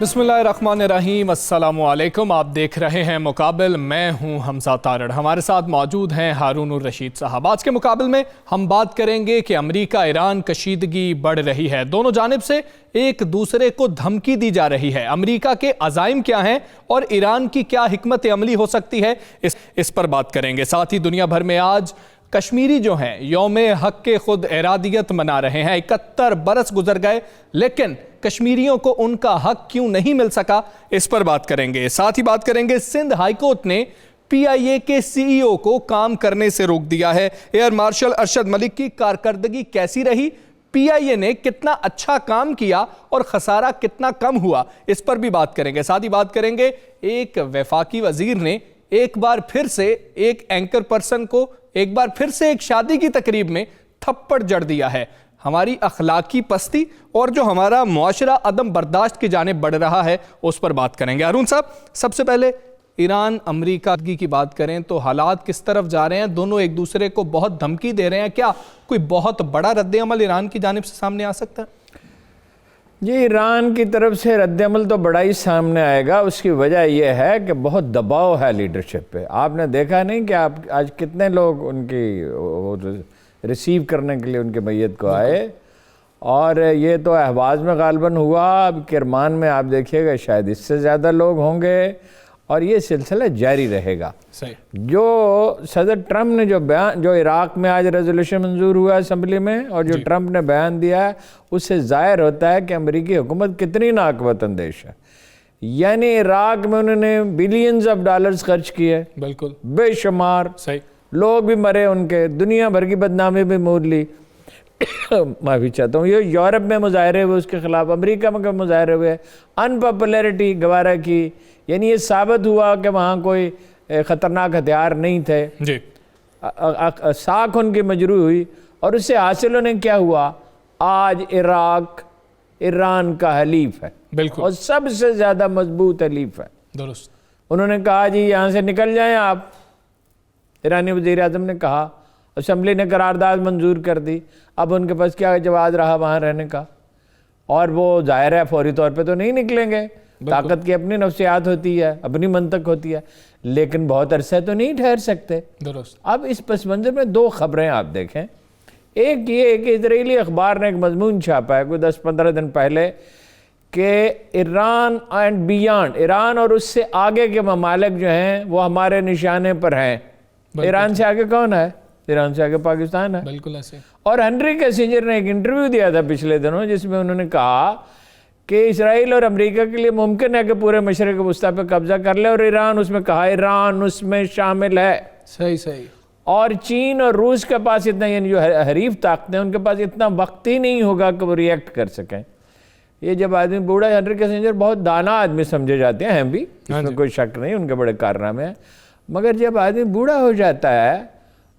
بسم اللہ الرحمن الرحیم، السلام علیکم۔ آپ دیکھ رہے ہیں مقابل، میں ہوں حمزہ تارڑ، ہمارے ساتھ موجود ہیں ہارون الرشید صاحب۔ آج کے مقابل میں ہم بات کریں گے کہ امریکہ ایران کشیدگی بڑھ رہی ہے، دونوں جانب سے ایک دوسرے کو دھمکی دی جا رہی ہے۔ امریکہ کے عزائم کیا ہیں اور ایران کی کیا حکمت عملی ہو سکتی ہے، اس پر بات کریں گے۔ ساتھ ہی دنیا بھر میں آج کشمیری جو ہیں یوم حق خود ارادیت منا رہے ہیں۔ 71 برس گزر گئے لیکن کشمیریوں کو ان کا حق کیوں نہیں مل سکا، اس پر بات کریں گے۔ ساتھ ہی بات کریں گے سندھ ہائی کورٹ نے پی آئی اے کے سی ای او کو کام کرنے سے روک دیا ہے۔ ایئر مارشل ارشد ملک کی کارکردگی کیسی رہی، پی آئی اے نے کتنا اچھا کام کیا اور خسارہ کتنا کم ہوا، اس پر بھی بات کریں گے۔ ساتھ ہی بات کریں گے ایک وفاقی وزیر نے ایک بار پھر سے ایک اینکر پرسن کو ایک بار پھر سے ایک شادی کی تقریب میں تھپڑ جڑ دیا ہے۔ ہماری اخلاقی پستی اور جو ہمارا معاشرہ عدم برداشت کی جانب بڑھ رہا ہے، اس پر بات کریں گے۔ ہارون صاحب، سب سے پہلے ایران امریکہ کی بات کریں تو حالات کس طرف جا رہے ہیں؟ دونوں ایک دوسرے کو بہت دھمکی دے رہے ہیں، کیا کوئی بہت بڑا رد عمل ایران کی جانب سے سامنے آ سکتا ہے؟ جی، ایران کی طرف سے رد عمل تو بڑا ہی سامنے آئے گا۔ اس کی وجہ یہ ہے کہ بہت دباؤ ہے لیڈرشپ پہ۔ آپ نے دیکھا نہیں کہ آپ آج کتنے لوگ ان کی ریسیو کرنے کے لیے ان کے میت کو آئے، اور یہ تو اہواز میں غالباً ہوا، اب کرمان میں آپ دیکھیے گا شاید اس سے زیادہ لوگ ہوں گے، اور یہ سلسلہ جاری رہے گا۔ جو صدر ٹرمپ نے جو عراق میں آج ریزولوشن منظور ہوا اسمبلی میں، اور جو ٹرمپ نے بیان دیا ہے، اس سے ظاہر ہوتا ہے کہ امریکی حکومت کتنی ناقابل اندیش ہے۔ یعنی عراق میں انہوں نے بلینز آف ڈالرز خرچ کیے، بالکل بے شمار، لوگ بھی مرے، ان کے دنیا بھر کی بدنامی بھی مول لی۔ معافی چاہتا ہوں، یہ یورپ میں مظاہرے ہوئے اس کے خلاف، امریکہ میں مظاہرے ہوئے، انپاپولیرٹی گوارا کی، یعنی یہ ثابت ہوا کہ وہاں کوئی خطرناک ہتھیار نہیں تھے، ساکھ ان کی مجروح ہوئی، اور اس سے حاصل ہونے کیا ہوا؟ آج عراق ایران کا حلیف ہے، اور سب سے زیادہ مضبوط حلیف ہے۔ درست۔ انہوں نے کہا جی یہاں سے نکل جائیں آپ، ایرانی وزیر اعظم نے کہا، اسمبلی نے قرارداد منظور کر دی، اب ان کے پاس کیا جواز رہا وہاں رہنے کا؟ اور وہ ظاہر ہے فوری طور پہ تو نہیں نکلیں گے، طاقت کی اپنی نفسیات ہوتی ہے، اپنی منطق ہوتی ہے، لیکن بہت عرصہ تو نہیں ٹھہر سکتے۔ درست۔ اب اس پس منظر میں دو خبریں آپ دیکھیں۔ ایک یہ کہ اسرائیلی اخبار نے ایک مضمون چھاپا ہے کوئی 10-15 دن پہلے کہ ایران اینڈ بیانڈ، ایران اور اس سے آگے کے ممالک جو ہیں وہ ہمارے نشانے پر ہیں۔ ایران سے آگے کون ہے؟ ایران سے آگے پاکستان ہے۔ بالکل ایسے۔ اور ہنری کیسنجر نے ایک انٹرویو دیا تھا پچھلے دنوں، جس میں انہوں نے کہا کہ اسرائیل اور امریکہ کے لیے ممکن ہے کہ پورے مشرق وسطیٰ پہ قبضہ کر لے، اور ایران اس میں کہا ایران اس میں شامل ہے۔ صحیح۔ اور چین اور روس کے پاس اتنا، یعنی جو حریف طاقتیں ان کے پاس اتنا وقت ہی نہیں ہوگا کہ وہ ریئیکٹ کر سکیں۔ یہ جب آدمی بوڑھا، ہنری کیسنجر بہت دانا آدمی سمجھے جاتے ہیں بھی، اس میں کوئی شک نہیں، ان کے بڑے کارنامے ہیں، مگر جب آدمی بوڑھا ہو جاتا ہے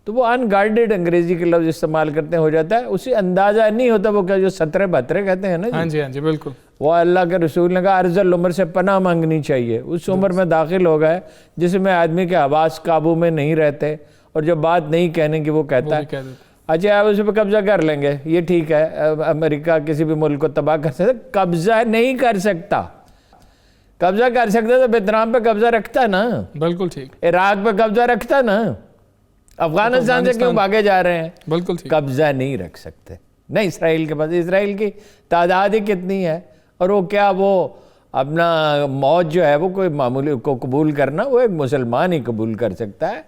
تو وہ ان گارڈڈ، انگریزی کے لفظ استعمال کرتے ہو جاتا ہے، اسے اندازہ نہیں ہوتا وہ کیا جو 17-72 کہتے ہیں نا۔ ہاں جی بالکل۔ وہ اللہ کے رسول نے کہا ارذل العمر سے پناہ مانگنی چاہیے، اس عمر میں داخل ہو گئے جس میں آدمی کے حواس قابو میں نہیں رہتے، اور جو بات نہیں کہنے کی وہ کہتا ہے۔ اچھا آپ اس پہ قبضہ کر لیں گے، یہ ٹھیک ہے، امریکہ کسی بھی ملک کو تباہ کر سکتا، قبضہ نہیں کر سکتا۔ قبضہ کر سکتا تو ویتنام پہ قبضہ رکھتا نا، بالکل ٹھیک، عراق پہ قبضہ رکھتا نا، افغانستان سے کیوں بھاگے جا رہے ہیں؟ بالکل ٹھیک، قبضہ نہیں رکھ سکتے۔ نہیں، اسرائیل کے پاس، اسرائیل کی تعداد ہی کتنی ہے، اور وہ کیا وہ اپنا موت جو ہے وہ کوئی معمولی کو قبول کرنا، وہ ایک مسلمان ہی قبول کر سکتا ہے۔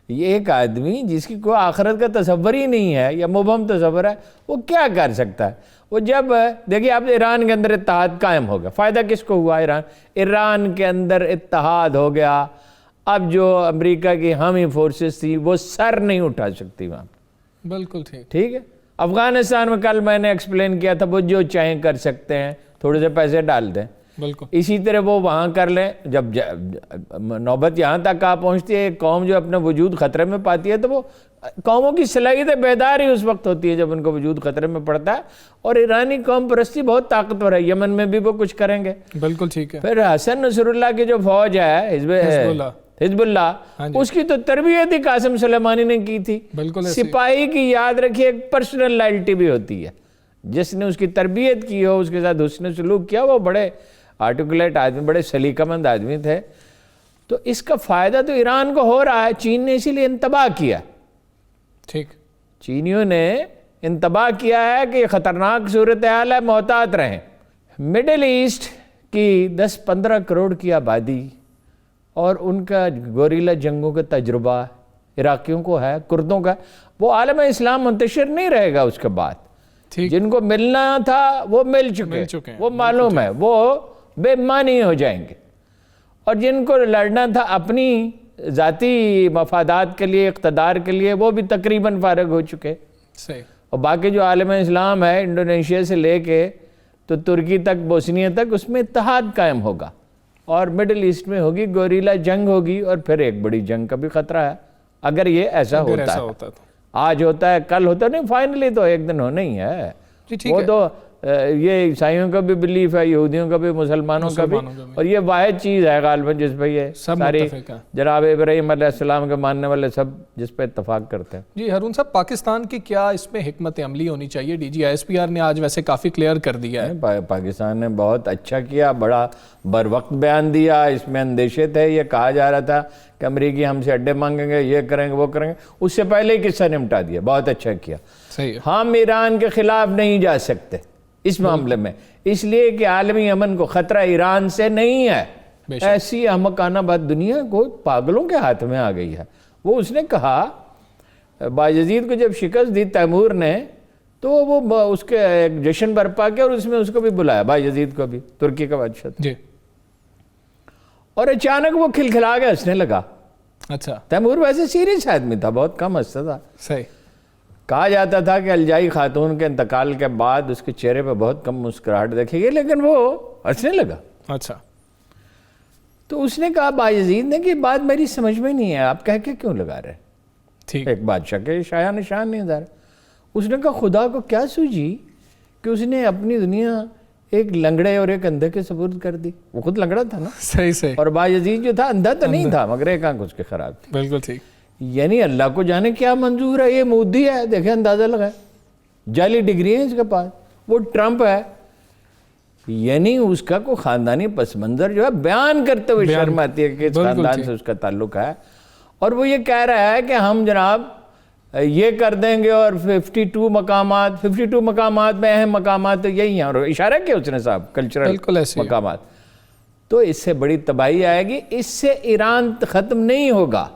یہ ایک آدمی جس کی کوئی آخرت کا تصور ہی نہیں ہے یا مبہم تصور ہے، وہ کیا کر سکتا ہے؟ وہ جب دیکھیے اب ایران کے اندر اتحاد قائم ہو گیا، فائدہ کس کو ہوا؟ ایران کے اندر اتحاد ہو گیا، اب جو امریکہ کی حامی فورسز تھی وہ سر نہیں اٹھا سکتی وہاں۔ بالکل ٹھیک ہے۔ افغانستان میں کل میں نے ایکسپلین کیا تھا، وہ جو چاہیں کر سکتے ہیں، تھوڑے سے پیسے ڈال دیں، بالکل اسی طرح وہ وہاں کر لیں۔ جب نوبت یہاں تک آ پہنچتی ہے، ایک قوم جو اپنا وجود خطرے میں پاتی ہے، تو وہ قوموں کی صلاحیت بیدار ہی اس وقت ہوتی ہے جب ان کو وجود خطرے میں پڑتا ہے، اور ایرانی قوم پرستی بہت طاقتور ہے، یمن میں بھی وہ کچھ کریں گے۔ بالکل ٹھیک ہے۔ پھر حسن نصر اللہ کی جو فوج ہے، حزب اللہ، اس کی تو تربیت ہی قاسم سلیمانی نے کی تھی۔ سپاہی کی یاد رکھیے ایک پرسنل لائلٹی بھی ہوتی ہے، جس نے اس کی تربیت کی ہو، اس کے ساتھ حسن سلوک کیا، وہ بڑے آرٹیکولیٹ آدمی، بڑے سلیقہ مند آدمی تھے. تو اس کا فائدہ تو ایران کو ہو رہا ہے. چین نے اسی لیے انتباہ کیا. ٹھیک. چینیوں نے انتباہ کیا ہے کہ یہ خطرناک صورتحال ہے، محتاط رہیں. مڈل ایسٹ کی 10-15 کروڑ کی آبادی اور ان کا گوریلا جنگوں کا تجربہ عراقیوں کو ہے، کردوں کا، وہ عالم اسلام منتشر نہیں رہے گا اس کے بعد. جن کو ملنا تھا وہ مل چکے ہیں، وہ معلوم ہے، وہ بے معنی ہو جائیں گے. اور جن کو لڑنا تھا اپنی ذاتی مفادات کے لیے، اقتدار کے لیے، وہ بھی تقریباً فارغ ہو چکے. صحیح. اور باقی جو عالم اسلام ہے انڈونیشیا سے لے کے تو ترکی تک، بوسنیا تک، اس میں اتحاد قائم ہوگا. اور مڈل ایسٹ میں ہوگی گوریلا جنگ ہوگی، اور پھر ایک بڑی جنگ کا بھی خطرہ ہے اگر یہ ایسا ہوتا ہے. آج ہوتا ہے، کل ہوتا نہیں، فائنلی تو ایک دن ہونا ہی ہے. وہ تو یہ عیسائیوں کا بھی بلیف ہے، یہودیوں کا بھی، مسلمانوں کا بھی، اور یہ واحد چیز ہے غالباً جس پہ یہ ساری جناب ابراہیم علیہ السلام کے ماننے والے سب جس پہ اتفاق کرتے ہیں. جی ہارون صاحب، پاکستان کی کیا اس میں حکمت عملی ہونی چاہیے؟ ڈی جی ISPR نے آج ویسے کافی کلیئر کر دیا ہے. پاکستان نے بہت اچھا کیا، بڑا بر وقت بیان دیا. اس میں اندیشے تھے، یہ کہا جا رہا تھا کہ امریکی ہم سے اڈے مانگیں گے، یہ کریں گے، وہ کریں گے. اس سے پہلے ہی قصہ نمٹا دیا. بہت اچھا کیا. صحیح. ہم ایران کے خلاف نہیں جا سکتے اس معاملے میں، اس لیے کہ عالمی امن کو خطرہ ایران سے نہیں ہے. ایسی احمقانہ بات دنیا کو پاگلوں کے ہاتھ میں آ گئی ہے. وہ اس نے کہا، بایزید کو جب شکست دی تیمور نے، تو وہ اس کے ایک جشن برپا کیا، اور اس میں اس کو بھی بلایا، بایزید کو بھی، ترکی کا بادشاہ. جی. اور اچانک وہ کھلکھلا کے ہنسنے لگا. اچھا. تیمور ویسے سیریس آدمی تھا، بہت کم ہنستا تھا. صحیح. کہا جاتا تھا کہ الجائی خاتون کے انتقال کے بعد اس کے چہرے پہ بہت کم مسکراہٹ دیکھی گئی، لیکن وہ ہنسنے لگا. اچھا. تو اس نے کہا بایزید نے کہ بات میری سمجھ میں نہیں ہے، آپ کہہ کے کیوں لگا رہے؟ ٹھیک. ایک بادشاہ کے شایہ نشان نہیں دار. اس نے کہا خدا کو کیا سوجی کہ اس نے اپنی دنیا ایک لنگڑے اور ایک اندھے کے سپرد کر دی. وہ خود لنگڑا تھا نا. صحیح صحیح. اور بایزید جو تھا اندھا تو نہیں تھا، مگر ایک آنکھ اس کے خراب تھی. بالکل ٹھیک. یعنی اللہ کو جانے کیا منظور ہے. یہ مودی ہے، دیکھیں اندازہ لگائے، جعلی ڈگری ہے اس کے پاس. وہ ٹرمپ ہے، یعنی اس کا کوئی خاندانی پس منظر جو ہے بیان کرتے ہوئے شرم آتی ہے کہ اس خاندان سے اس کا تعلق ہے. اور وہ یہ کہہ رہا ہے کہ ہم جناب یہ کر دیں گے، اور 52 مقامات میں اہم مقامات تو یہی ہیں. اور اشارہ کیا اس نے صاحب کلچرل مقامات. تو اس سے بڑی تباہی آئے گی. اس سے ایران ختم نہیں ہوگا.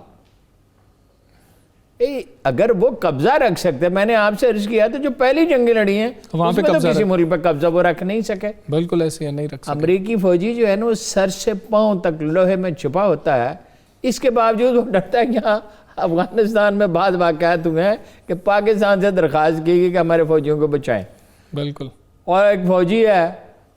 اگر وہ قبضہ رکھ سکتے، میں نے آپ سے عرض کیا تھا جو پہلی جنگیں لڑی ہیں وہاں پہ کسی ملک پہ قبضہ وہ رکھ نہیں سکے. بالکل ایسے نہیں رکھ سکے. امریکی فوجی جو ہے نا، وہ سر سے پاؤں تک لوہے میں چھپا ہوتا ہے. اس کے باوجود وہ ڈرتا ہے کہ یہاں افغانستان میں بعض واقعات ہوئے ہیں کہ پاکستان سے درخواست کی گئی کہ ہمارے فوجیوں کو بچائیں. بالکل. اور ایک فوجی ہے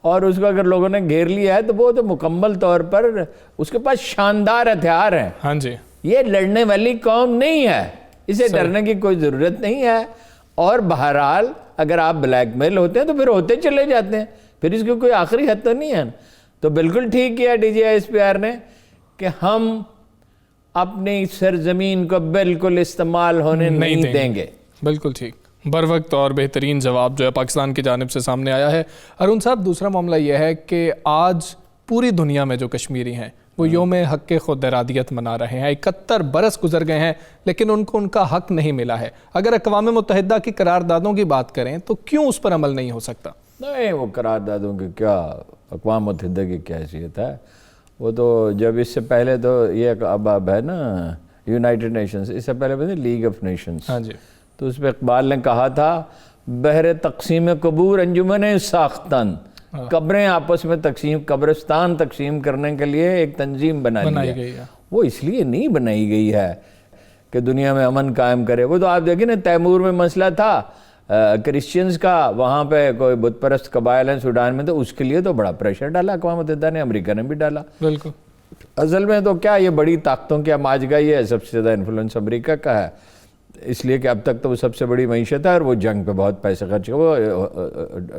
اور اس کو اگر لوگوں نے گھیر لیا ہے تو وہ تو مکمل طور پر اس کے پاس شاندار ہتھیار ہیں. ہاں جی. یہ لڑنے والی قوم نہیں ہے، اسے ڈرنے کی کوئی ضرورت نہیں ہے. اور بہرحال اگر آپ بلیک میل ہوتے ہیں تو پھر ہوتے چلے جاتے ہیں، پھر اس کی کوئی آخری حد تو نہیں ہے. تو بالکل ٹھیک کیا DGISPR نے کہ ہم اپنی سرزمین کو بالکل استعمال ہونے نہیں دیں گے. بالکل ٹھیک. بر وقت اور بہترین جواب جو ہے پاکستان کی جانب سے سامنے آیا ہے. ہارون صاحب، دوسرا معاملہ یہ ہے کہ آج پوری دنیا میں جو کشمیری ہیں وہ یوم حق خود ارادیت منا رہے ہیں. 71 برس گزر گئے ہیں لیکن ان کو ان کا حق نہیں ملا ہے. اگر اقوام متحدہ کی قراردادوں کی بات کریں تو کیوں اس پر عمل نہیں ہو سکتا؟ نہیں، وہ قراردادوں کی کیا، اقوام متحدہ کی کیا حیثیت ہے. وہ تو جب اس سے پہلے تو یہ اب ہے نا یونائٹڈ نیشنز، اس سے پہلے بھی لیگ آف نیشنز. ہاں جی. تو اس پہ اقبال نے کہا تھا بہر تقسیم قبور انجمن ساختن، قبریں آپس میں تقسیم، قبرستان تقسیم کرنے کے لیے ایک تنظیم بنائی گئی ہے. وہ اس لیے نہیں بنائی گئی ہے کہ دنیا میں امن قائم کرے. وہ تو آپ دیکھیں نا، تیمور میں مسئلہ تھا کرسچنز کا، وہاں پہ کوئی بت پرست قبائل ہیں سوڈان میں، تو اس کے لیے تو بڑا پریشر ڈالا اقوام متحدہ نے، امریکہ نے بھی ڈالا. بالکل. اصل میں تو کیا یہ بڑی طاقتوں کی ماجگائی ہے، سب سے زیادہ انفلوئنس امریکہ کا ہے، اس لیے کہ اب تک تو وہ سب سے بڑی معیشت ہے اور وہ جنگ پہ بہت پیسے خرچ کر. وہ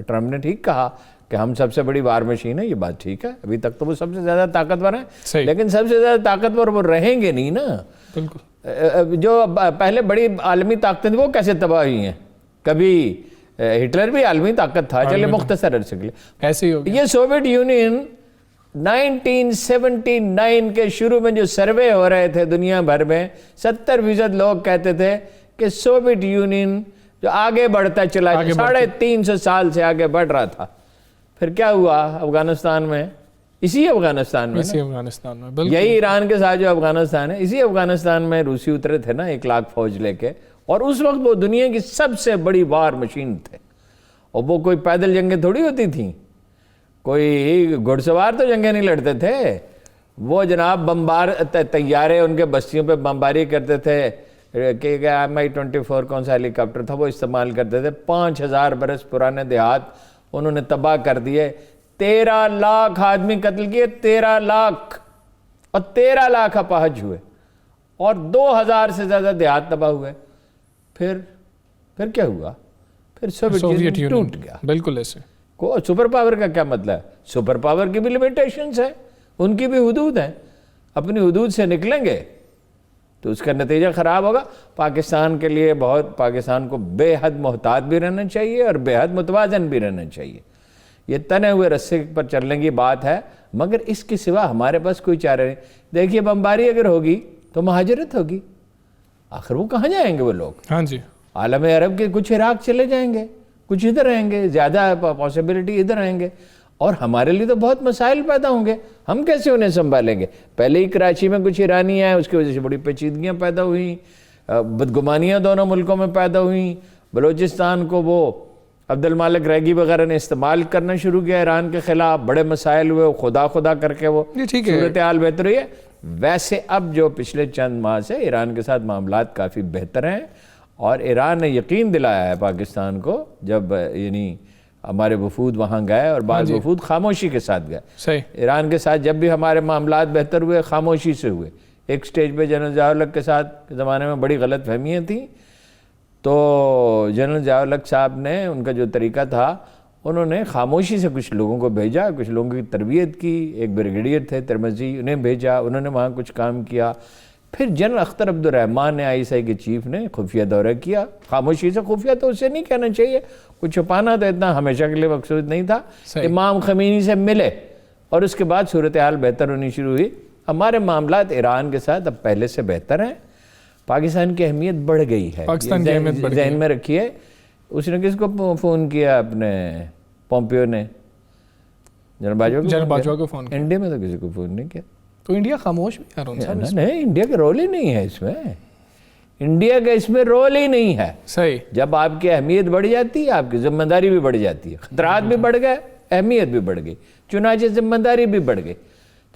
ٹرمپ نے ٹھیک کہا کہ ہم سب سے بڑی وار مشین ہے، یہ بات ٹھیک ہے. ابھی تک تو وہ سب سے زیادہ طاقتور ہیں، لیکن سب سے زیادہ طاقتور وہ رہیں گے نہیں نا. بالکل. جو پہلے بڑی عالمی طاقتیں تھیں وہ کیسے تباہ ہوئی ہیں؟ کبھی ہٹلر بھی عالمی طاقت تھا، چلے مختصر عرصے کے لیے ایسے ہی ہو گیا. یہ سوویت یونین 1979 کے شروع میں جو سروے ہو رہے تھے دنیا بھر میں 70% لوگ کہتے تھے کہ سوویت یونین جو آگے بڑھتا چلا 350 سال سے آگے بڑھ رہا تھا. پھر کیا ہوا افغانستان میں؟ اسی افغانستان میں یہی ایران کے ساتھ جو افغانستان ہے، اسی افغانستان میں روسی اترے تھے نا 1 لاکھ فوج لے کے، اور اس وقت وہ دنیا کی سب سے بڑی وار مشین تھے. اور وہ کوئی پیدل جنگیں تھوڑی ہوتی تھیں، کوئی گھڑ سوار تو جنگیں نہیں لڑتے تھے. وہ جناب طیارے ان کے بستیوں پہ بمباری کرتے تھے کہ Mi-24 کون سا ہیلی کاپٹر تھا وہ استعمال کرتے تھے. 5000 برس پرانے دیہات انہوں نے تباہ کر دیے. 13 لاکھ آدمی قتل کیے، 13 لاکھ، اور 13 لاکھ اپاہج ہوئے، اور 2000 سے زیادہ دیہات تباہ ہوئے. پھر کیا ہوا؟ پھر سوویت یونین ٹوٹ گیا. بالکل ایسے. سپر پاور کا کیا مطلب ہے؟ سپر پاور کی بھی لیمیٹیشنز ہیں، ان کی بھی حدود ہیں. اپنی حدود سے نکلیں گے تو اس کا نتیجہ خراب ہوگا. پاکستان کے لیے پاکستان کو بے حد محتاط بھی رہنا چاہیے اور بے حد متوازن بھی رہنا چاہیے. یہ تنے ہوئے رسے پر چلنے کی بات ہے، مگر اس کے سوا ہمارے پاس کوئی چارہ نہیں. دیکھیے بمباری اگر ہوگی تو مہاجرت ہوگی. آخر وہ کہاں جائیں گے وہ لوگ؟ ہاں جی، عالم عرب کے کچھ عراق چلے جائیں گے، کچھ ادھر رہیں گے، زیادہ پاسبلٹی ادھر رہیں گے، اور ہمارے لیے تو بہت مسائل پیدا ہوں گے. ہم کیسے انہیں سنبھالیں گے؟ پہلے ہی کراچی میں کچھ ایرانی آئے، اس کی وجہ سے بڑی پیچیدگیاں پیدا ہوئیں، بدگمانیاں دونوں ملکوں میں پیدا ہوئیں. بلوچستان کو وہ عبد المالک ریگی وغیرہ نے استعمال کرنا شروع کیا ایران کے خلاف، بڑے مسائل ہوئے، خدا کر کے وہ صورتحال بہتر ہوئی ہے. ویسے اب جو پچھلے چند ماہ سے ایران کے ساتھ معاملات کافی بہتر ہیں، اور ایران نے یقین دلایا ہے پاکستان کو، جب یعنی ہمارے وفود وہاں گئے اور بعض وفود خاموشی کے ساتھ گئے. ایران کے ساتھ جب بھی ہمارے معاملات بہتر ہوئے خاموشی سے ہوئے. ایک سٹیج پہ جنرل ضیاء الحق کے ساتھ زمانے میں بڑی غلط فہمیاں تھیں، تو جنرل ضیاء الحق صاحب نے ان کا جو طریقہ تھا، انہوں نے خاموشی سے کچھ لوگوں کو بھیجا، کچھ لوگوں کی تربیت کی. ایک بریگیڈیئر تھے ترمزی، انہیں بھیجا، انہوں نے وہاں کچھ کام کیا. پھر جنرل اختر عبد الرحمن نے ISI کے چیف نے خفیہ دورہ کیا. خاموشی سے خفیہ تو اسے نہیں کہنا چاہیے، کچھ چھپانا تو اتنا ہمیشہ کے لیے مقصود نہیں تھا. امام خمینی سے ملے اور اس کے بعد صورتحال بہتر ہونی شروع ہوئی. ہمارے معاملات ایران کے ساتھ اب پہلے سے بہتر ہیں. پاکستان کی اہمیت بڑھ گئی ہے، ذہن میں رکھیے. اس نے کس کو فون کیا؟ اپنے پومپیو نے، جنرل باجوہ کو فون کیا. انڈیا میں تو کسی کو فون نہیں کیا. تو انڈیا خاموش بھی ہے؟ نہیں، انڈیا کا رول ہی نہیں ہے اس میں. انڈیا کا اس میں رول ہی نہیں ہے. صحیح. جب آپ کی اہمیت بڑھ جاتی ہے، آپ کی ذمہ داری بھی بڑھ جاتی ہے. خطرات بھی بڑھ گئے، اہمیت بھی بڑھ گئی، چنانچہ ذمہ داری بھی بڑھ گئی.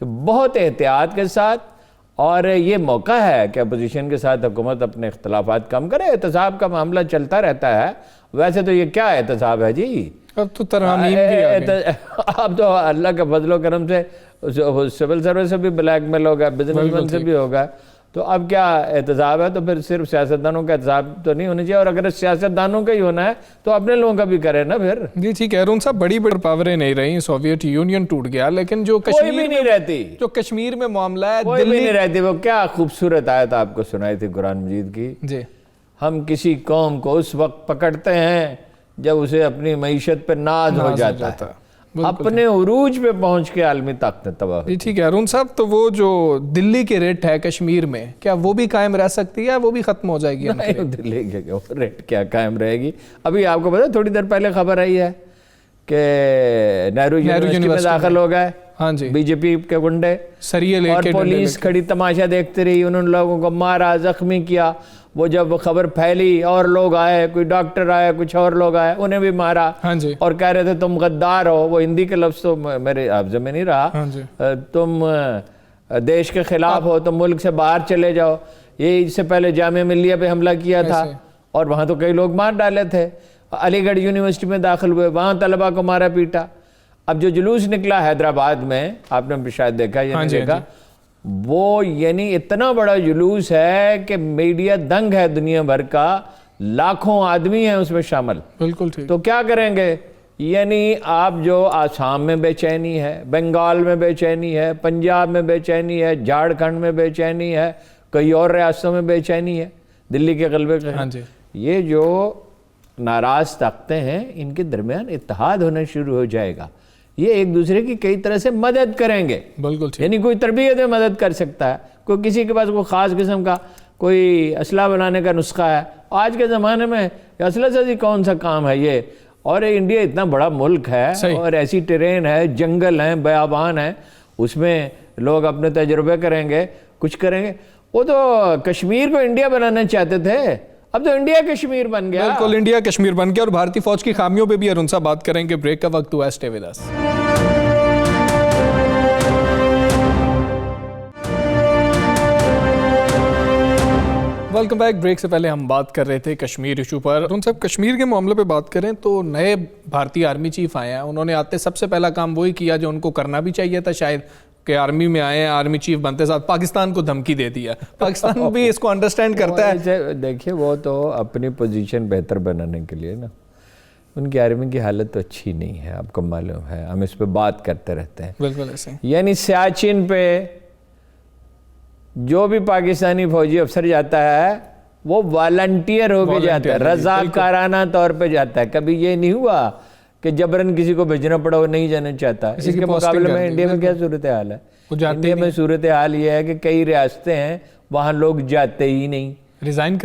تو بہت احتیاط کے ساتھ، اور یہ موقع ہے کہ اپوزیشن کے ساتھ حکومت اپنے اختلافات کم کرے. احتساب کا معاملہ چلتا رہتا ہے. ویسے تو یہ کیا احتساب ہے جی؟ اب تو ترامیم بھی آ گئی. اب تو اللہ کے فضل و کرم سے سول سروس سے بھی بلیک میل ہوگا، بزنس مین سے بھی ہوگا. تو اب کیا احتساب ہے؟ تو پھر صرف سیاستدانوں کا احتساب تو نہیں ہونا چاہیے. اور اگر سیاستدانوں کا ہی ہونا ہے تو اپنے لوگوں کا بھی کرے نا پھر. جی ٹھیک ہے ارون صاحب، بڑی پاوریں نہیں رہی، سوویت یونین ٹوٹ گیا، لیکن جو کشمیر میں نہیں رہتی، جو کشمیر میں معاملہ ہے کوئی بھی نہیں رہتی. وہ کیا خوبصورت آیت آپ کو سنائی تھی قرآن مجید کی. جی، ہم کسی قوم کو اس وقت پکڑتے ہیں جب اسے اپنی معیشت پہ ناز ہو جاتا ہے، اپنے عروج پہ پہنچ کے عالمی طاقتیں تباہ ہوتی. ٹھیک ہے ارون صاحب، تو وہ جو دلی کی ریٹ ہے کشمیر میں، کیا وہ بھی قائم رہ سکتی ہے؟ وہ بھی ختم ہو جائے گی؟ نہیں، دلی کی ریٹ کیا قائم رہے گی؟ ابھی آپ کو پتا تھوڑی دیر پہلے خبر آئی ہے کہ نہرو یونیورسٹی میں داخل ہو گئے. ہاں جی، بی جے پی کے گنڈے سریے لے کے، اور پولیس کھڑی تماشا دیکھتے رہی. انہوں نے لوگوں کو مارا، زخمی کیا. وہ جب خبر پھیلی اور لوگ آئے، کوئی ڈاکٹر آئے، کچھ اور لوگ آئے، انہیں بھی مارا. اور کہہ رہے تھے تم غدار ہو. وہ ہندی کے لفظ تو میرے حافظے میں نہیں رہا. تم دیش کے خلاف ہو، تم ملک سے باہر چلے جاؤ. یہ اس سے پہلے جامعہ ملیہ پہ حملہ کیا تھا اور وہاں تو کئی لوگ مار ڈالے تھے. علی گڑھ یونیورسٹی میں داخل ہوئے، وہاں طلبہ کو مارا پیٹا. اب جو جلوس نکلا حیدرآباد میں، آپ نے شاید دیکھا یا نہیں دیکھا، وہ یعنی اتنا بڑا جلوس ہے کہ میڈیا دنگ ہے دنیا بھر کا. لاکھوں آدمی ہیں اس میں شامل. بالکل ٹھیک. تو کیا کریں گے؟ یعنی آپ جو آسام میں بے چینی ہے، بنگال میں بے چینی ہے، پنجاب میں بے چینی ہے، جھارکھنڈ میں بے چینی ہے، کئی اور ریاستوں میں بے چینی ہے دلی کے غلبے کے. یہ جو ناراض طاقتیں ہیں ان کے درمیان اتحاد ہونا شروع ہو جائے گا. یہ ایک دوسرے کی کئی طرح سے مدد کریں گے. بالکل ٹھیک. یعنی کوئی تربیت میں مدد کر سکتا ہے, کوئی کسی کے پاس کوئی خاص قسم کا کوئی اسلحہ بنانے کا نسخہ ہے. آج کے زمانے میں اسلحہ سازی کون سا کام ہے یہ, اور انڈیا اتنا بڑا ملک ہے اور ایسی ٹرین ہے, جنگل ہیں, بیابان ہیں, اس میں لوگ اپنے تجربے کریں گے, کچھ کریں گے. وہ تو کشمیر کو انڈیا بنانا چاہتے تھے, اب تو انڈیا کشمیر بن گیا. بالکل انڈیا کشمیر بن گیا. اور بھارتی فوج کی خامیوں پہ بھی ارون صاحب بات کریں گے. بریک کا وقت ہوا ہے, stay with us. Welcome back. Break سے پہلے ہم بات کر رہے تھے کشمیر ایشو پر. ارون صاحب, کشمیر کے معاملے پہ بات کریں تو نئے بھارتی آرمی چیف آئے ہیں, انہوں نے آتے سب سے پہلا کام وہی کیا جو ان کو کرنا بھی چاہیے تھا شاید, کہ آرمی میں آئے ہیں, آرمی چیف بنتے ساتھ پاکستان کو دھمکی دے دیا. پاکستان بھی اس کو انڈرسٹینڈ کرتا ہے. دیکھیے وہ تو اپنی پوزیشن بہتر بنانے کے لیے نا, ان کی آرمی کی حالت تو اچھی نہیں ہے, آپ کو معلوم ہے, ہم اس پہ بات کرتے رہتے ہیں. بالکل ایسے. یعنی سیاچن پہ جو بھی پاکستانی فوجی افسر جاتا ہے وہ والنٹیئر ہو کے جاتا ہے, رضاکارانہ طور پہ جاتا ہے. کبھی یہ نہیں ہوا کہ جبرن کسی کو بھیجنا پڑا, وہ نہیں جانا چاہتا. اس کے مقابلے میں انڈیا میں کیا صورتحال ہے؟ انڈیا میں صورتحال یہ ہے کہ کئی ریاستیں ہیں وہاں لوگ جاتے ہی نہیں, ریزائن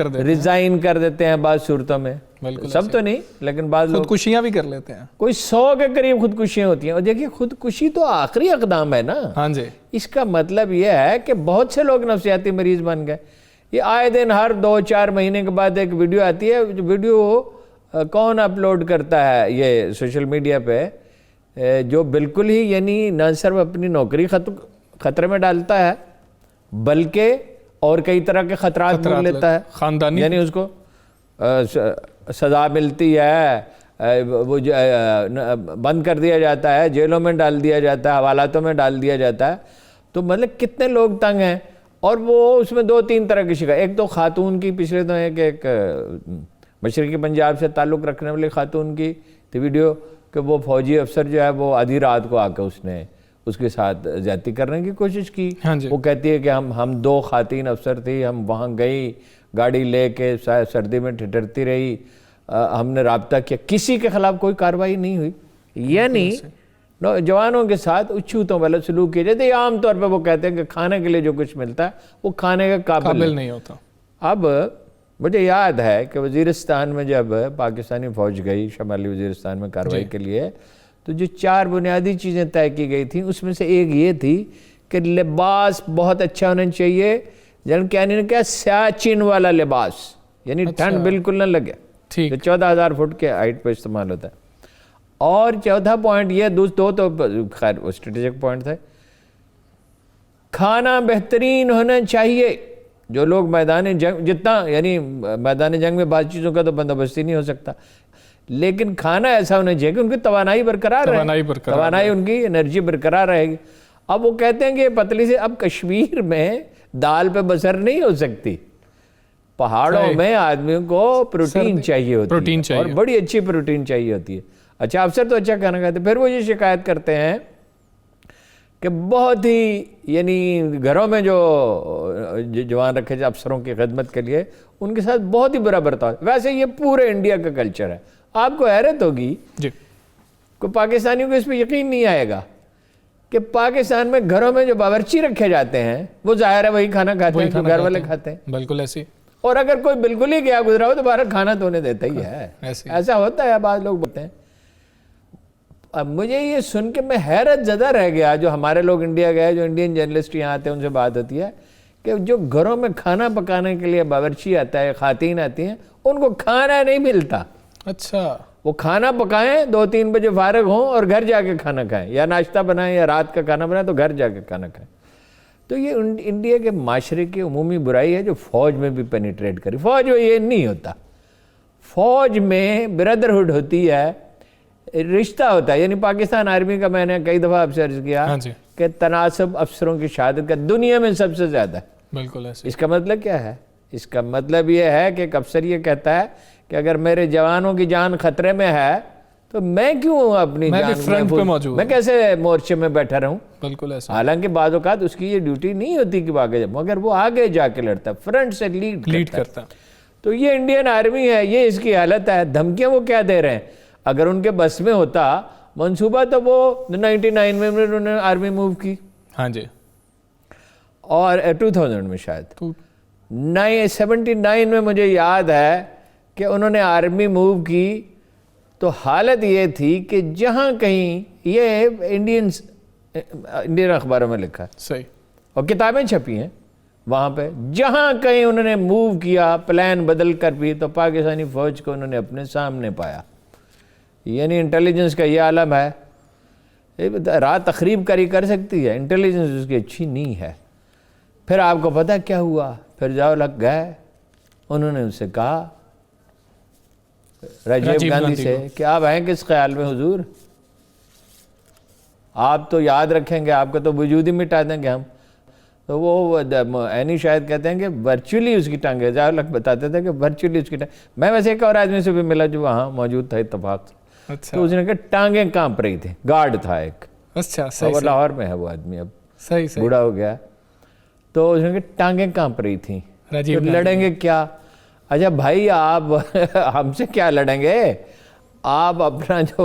کر دیتے ہیں بعض صورتوں میں. سب تو نہیں, لیکن بعض لوگ خودکشیاں بھی کر لیتے ہیں. کوئی 100 کے قریب خودکشیاں ہوتی ہیں. اور دیکھیے خودکشی تو آخری اقدام ہے نا. ہاں جی. اس کا مطلب یہ ہے کہ بہت سے لوگ نفسیاتی مریض بن گئے. یہ آئے دن ہر 2-4 مہینے کے بعد ایک ویڈیو آتی ہے, ویڈیو کون اپلوڈ کرتا ہے یہ سوشل میڈیا پہ, جو بالکل ہی یعنی نہ صرف اپنی نوکری خطرے میں ڈالتا ہے بلکہ اور کئی طرح کے خطرات مول لیتا ہے خاندانی. یعنی اس کو سزا ملتی ہے, وہ بند کر دیا جاتا ہے, جیلوں میں ڈال دیا جاتا ہے, حوالاتوں میں ڈال دیا جاتا ہے. تو مطلب کتنے لوگ تنگ ہیں. اور وہ اس میں 2-3 طرح کی شکایت. ایک تو خاتون کی, پچھلے تو ایک مشرقی پنجاب سے تعلق رکھنے والی خاتون کی تو ویڈیو کہ وہ فوجی افسر جو ہے وہ آدھی رات کو آ کے اس نے اس کے ساتھ زیادتی کرنے کی کوشش کی. وہ کہتی ہے کہ ہم 2 خواتین افسر تھی, ہم وہاں گئی, گاڑی لے کے سردی میں ٹھٹرتی رہی, ہم نے رابطہ کیا, کسی کے خلاف کوئی کارروائی نہیں ہوئی. یعنی نوجوانوں کے ساتھ اچھوتوں والا سلوک کیا جاتا ہے. عام طور پہ وہ کہتے ہیں کہ کھانے کے لیے جو کچھ ملتا ہے وہ کھانے کا قابل نہیں ہوتا. اب مجھے یاد ہے کہ وزیرستان میں جب پاکستانی فوج گئی شمالی وزیرستان میں کارروائی کے لیے, تو جو 4 بنیادی چیزیں طے کی گئی تھیں اس میں سے ایک یہ تھی کہ لباس بہت اچھا ہونا چاہیے, یعنی کیا سیاچن والا لباس, یعنی ٹھنڈ بالکل نہ لگے, جو 14,000 فٹ کے ہائٹ پہ استعمال ہوتا ہے. اور چوتھا پوائنٹ یہ, 2 تو خیر اسٹریٹجک پوائنٹ تھے, کھانا بہترین ہونا چاہیے. جو لوگ میدان جنگ, جتنا یعنی میدان جنگ میں بعض چیزوں کا تو بندوبست ہی نہیں ہو سکتا, لیکن کھانا ایسا ہونا چاہیے کہ ان کی توانائی برقرار رہے, توانائی ان کی انرجی برقرار رہے گی. اب وہ کہتے ہیں کہ پتلی سے, اب کشمیر میں دال پہ بسر نہیں ہو سکتی, پہاڑوں میں آدمیوں کو پروٹین چاہیے ہوتی ہے, اور بڑی اچھی پروٹین چاہیے ہوتی ہے. اچھا افسر تو اچھا کھانا کھاتے. پھر وہ یہ شکایت کرتے ہیں کہ بہت ہی یعنی گھروں میں جو جوان رکھے جائے افسروں کی خدمت کے لیے, ان کے ساتھ بہت ہی برا برتاؤ. ویسے یہ پورے انڈیا کا کلچر ہے. آپ کو حیرت ہوگی کہ پاکستانیوں کو اس پہ یقین نہیں آئے گا کہ پاکستان میں گھروں میں جو باورچی رکھے جاتے ہیں وہ ظاہر ہے وہی کھانا کھاتے ہیں جو گھر والے کھاتے ہیں. بالکل ایسی. اور اگر کوئی بالکل ہی گیا گزرا ہو تو باہر کھانا تو انہیں دیتا ہی ہے. ایسا ہوتا ہے, بعض لوگ بولتے ہیں. اب مجھے یہ سن کے میں حیرت زدہ رہ گیا, جو ہمارے لوگ انڈیا گئے, جو انڈین جرنلسٹ یہاں آتے ہیں, ان سے بات ہوتی ہے کہ جو گھروں میں کھانا پکانے کے لیے باورچی آتا ہے, خواتین آتی ہیں, ان کو کھانا نہیں ملتا. اچھا. وہ کھانا پکائیں 2-3 بجے فارغ ہوں اور گھر جا کے کھانا کھائیں, یا ناشتہ بنائیں یا رات کا کھانا بنائیں تو گھر جا کے کھانا کھائیں. تو یہ انڈیا کے معاشرے کی عمومی برائی ہے جو فوج میں بھی پینیٹریٹ کری. فوج میں یہ نہیں ہوتا. فوج میں بردرہڈ ہوتی ہے, رشتہ ہوتا ہے. یعنی پاکستان آرمی کا میں نے کئی دفعہ ابزرو کیا کہ تناسب افسروں کی شہادت کا دنیا میں سب سے زیادہ ہے. بالکل ایسے. اس کا مطلب کیا ہے؟ اس کا مطلب یہ ہے کہ ایک افسر یہ کہتا ہے کہ اگر میرے جوانوں کی جان خطرے میں ہے تو میں کیوں اپنی جان پہ موجود, میں کیسے مورچے میں بیٹھا رہوں. بالکل ایسا. حالانکہ بعض اوقات اس کی یہ ڈیوٹی نہیں ہوتی کہ آگے جائے, مگر وہ آگے جا کے لڑتا ہے, فرنٹ سے لیڈ کرتا ہے. تو یہ انڈین آرمی ہے, یہ اس کی حالت ہے. دھمکیاں وہ کیا دے رہے ہیں؟ اگر ان کے بس میں ہوتا منصوبہ تو وہ 99 میں انہوں نے آرمی موو کی، ہاں جی، اور 2000 میں شاید 79 میں مجھے یاد ہے کہ انہوں نے آرمی موو کی، تو حالت یہ تھی کہ جہاں کہیں، یہ انڈین اخباروں میں لکھا ہے صحیح، اور کتابیں چھپی ہیں وہاں پہ، جہاں کہیں انہوں نے موو کیا پلان بدل کر بھی، تو پاکستانی فوج کو انہوں نے اپنے سامنے پایا۔ یعنی انٹیلیجنس کا یہ عالم ہے، رات تخریب کاری کر سکتی ہے، انٹیلیجنس اس کی اچھی نہیں ہے۔ پھر آپ کو پتہ کیا ہوا، پھر جاؤ لگ گئے، انہوں نے ان سے کہا راجیو گاندھی سے کہ آپ ہیں کس خیال میں حضور، آپ تو یاد رکھیں گے، آپ کا تو وجود ہی مٹا دیں گے ہم۔ تو وہ اینی شاید کہتے ہیں کہ ورچولی اس کی ٹانگیں، جاؤ لگ بتاتے تھے کہ ورچولی اس کی ٹانگیں۔ میں ویسے ایک اور آدمی سے بھی ملا جو وہاں موجود تھا اتفاق سے، تو اس نے کہا ٹانگیں کانپ رہی تھی، گارڈ تھا ایک، اچھا وہ لاہور میں ہے وہ آدمی، اب صحیح بوڑھا ہو گیا، تو اس نے کہا ٹانگیں کانپ رہی تھیں، تو لڑیں گے کیا؟ اچھا بھائی آپ ہم سے کیا لڑیں گے، آپ اپنا جو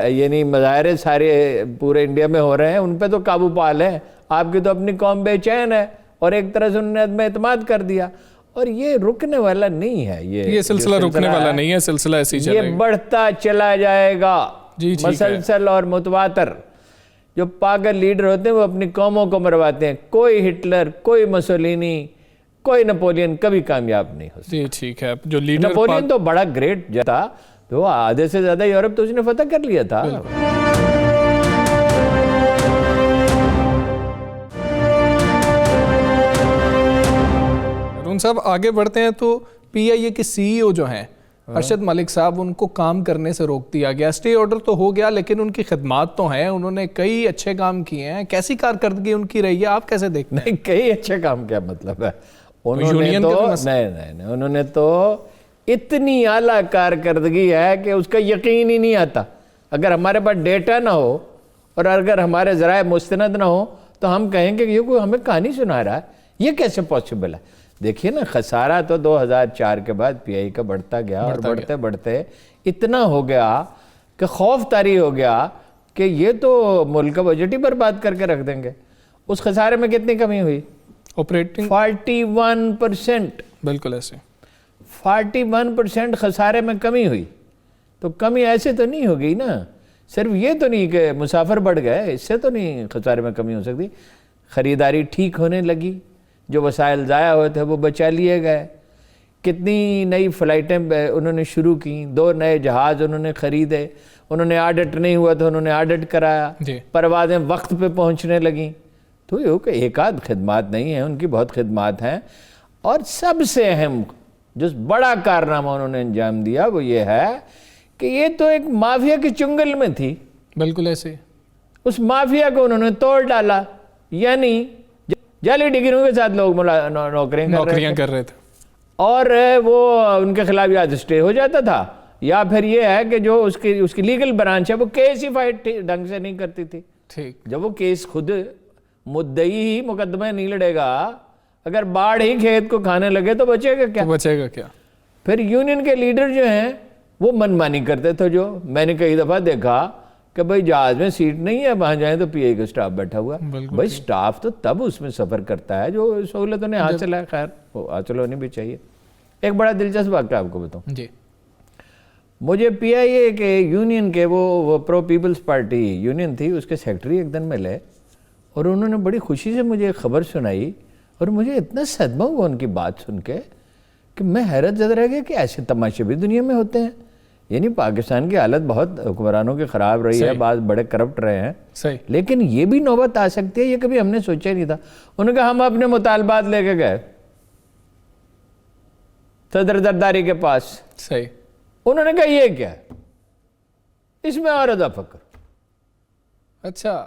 یعنی مظاہرے سارے پورے انڈیا میں ہو رہے ہیں ان پہ تو قابو پا لیں، آپ کی تو اپنی قوم بے چین ہے، اور ایک طرح سے انہوں نے عدم اعتماد کر دیا، اور یہ رکنے والا نہیں ہے، یہ سلسلہ رکنے والا نہیں ہے، سلسلہ ایسے ہی چلے گا، یہ بڑھتا چلا جائے گا مسلسل اور متواتر۔ جو پاگل لیڈر ہوتے ہیں وہ اپنی قوموں کو مرواتے ہیں، کوئی ہٹلر، کوئی مسولینی، کوئی نپولین کبھی کامیاب نہیں ہو سکتا۔ جی ٹھیک ہے، جو لیڈر نپولین تو بڑا گریٹ تھا، تو آدھے سے زیادہ یورپ تو اس نے فتح کر لیا تھا۔ ارون صاحب آگے بڑھتے ہیں، تو پی آئی اے کے سی ای او جو ہیں ارشد ملک صاحب، ان کو کام کرنے سے روک دیا گیا، اسٹے آرڈر تو ہو گیا لیکن ان کی خدمات تو ہیں، انہوں نے کئی اچھے کام کیے ہیں، کیسی کارکردگی ان کی رہی ہے، آپ کیسے دیکھتے ہیں؟ نہیں، کئی اچھے کام کیا مطلب ہے، انہوں نے تو اتنی اعلیٰ کارکردگی ہے کہ اس کا یقین ہی نہیں آتا۔ اگر ہمارے پاس ڈیٹا نہ ہو اور اگر ہمارے ذرائع مستند نہ ہو تو ہم کہیں گے کہ یہ کوئی ہمیں کہانی سنا رہا ہے، یہ کیسے پاسبل ہے؟ دیکھیے نا، خسارہ تو 2004 کے بعد پی آئی کا بڑھتا گیا، اور بڑھتے بڑھتے اتنا ہو گیا کہ خوف طاری ہو گیا کہ یہ تو ملک کا بجٹ ہی برباد کر کے رکھ دیں گے۔ اس خسارے میں کتنی کمی ہوئی؟ آپریٹنگ 41%، بالکل ایسے 41% خسارے میں کمی ہوئی۔ تو کمی ایسے تو نہیں ہو گئی نا، صرف یہ تو نہیں کہ مسافر بڑھ گئے، اس سے تو نہیں خسارے میں کمی ہو سکتی۔ خریداری ٹھیک ہونے لگی، جو وسائل ضائع ہوئے تھے وہ بچا لیے گئے، کتنی نئی فلائٹیں انہوں نے شروع کیں، 2 نئے جہاز انہوں نے خریدے، انہوں نے آڈٹ نہیں ہوا تو انہوں نے آڈٹ کرایا، پروازیں وقت پہ پہنچنے لگیں۔ تو یہ کہ ایک آدھ خدمات نہیں ہیں، ان کی بہت خدمات ہیں، اور سب سے اہم جو بڑا کارنامہ انہوں نے انجام دیا وہ یہ ہے کہ یہ تو ایک مافیا کے چنگل میں تھی، بالکل ایسے اس مافیا کو انہوں نے توڑ ڈالا، یعنی جعلی ڈگریوں کے ساتھ لوگ نوکریاں کر رہے تھے، اور وہ ان کے خلاف یا اسٹے ہو جاتا تھا، یا پھر یہ ہے کہ جو اس کی لیگل برانچ ہے وہ کیس ہی فائٹ ڈھنگ سے نہیں کرتی تھی۔ ٹھیک، جب وہ کیس خود مدعی ہی مقدمہ نہیں لڑے گا، اگر باڑھ ہی کھیت کو کھانے لگے تو بچے گا کیا؟ پھر یونین کے لیڈر جو ہیں وہ من مانی کرتے تھے، جو میں نے کئی دفعہ دیکھا کہ بھائی جہاز میں سیٹ نہیں ہے، وہاں جائیں تو پی آئی کا سٹاف بیٹھا ہوا ہے۔ بھائی سٹاف تو تب اس میں سفر کرتا ہے جو سہولت انہیں حاصل ہے، خیر وہ حاصل ہونی بھی چاہیے۔ ایک بڑا دلچسپ واقعہ آپ کو بتاؤں، جی، مجھے پی آئی اے کے یونین کے وہ پرو پیپلز پارٹی یونین تھی، اس کے سیکٹری ایک دن ملے اور انہوں نے بڑی خوشی سے مجھے ایک خبر سنائی، اور مجھے اتنا صدمہ ہوا ان کی بات سن کے کہ میں حیرت زدہ رہ گیا کہ ایسے تماشے بھی دنیا میں ہوتے ہیں۔ یعنی پاکستان کی حالت بہت حکمرانوں کی خراب رہی ہے، بعض بڑے کرپٹ رہے ہیں، لیکن یہ بھی نوبت آ سکتی ہے، یہ کبھی ہم نے سوچا ہی نہیں تھا۔ انہوں نے کہا ہم اپنے مطالبات لے کے گئے صدر زرداری کے پاس، صحیح، انہوں نے کہا یہ کیا ہے، اس میں اور ادھا فکر، اچھا،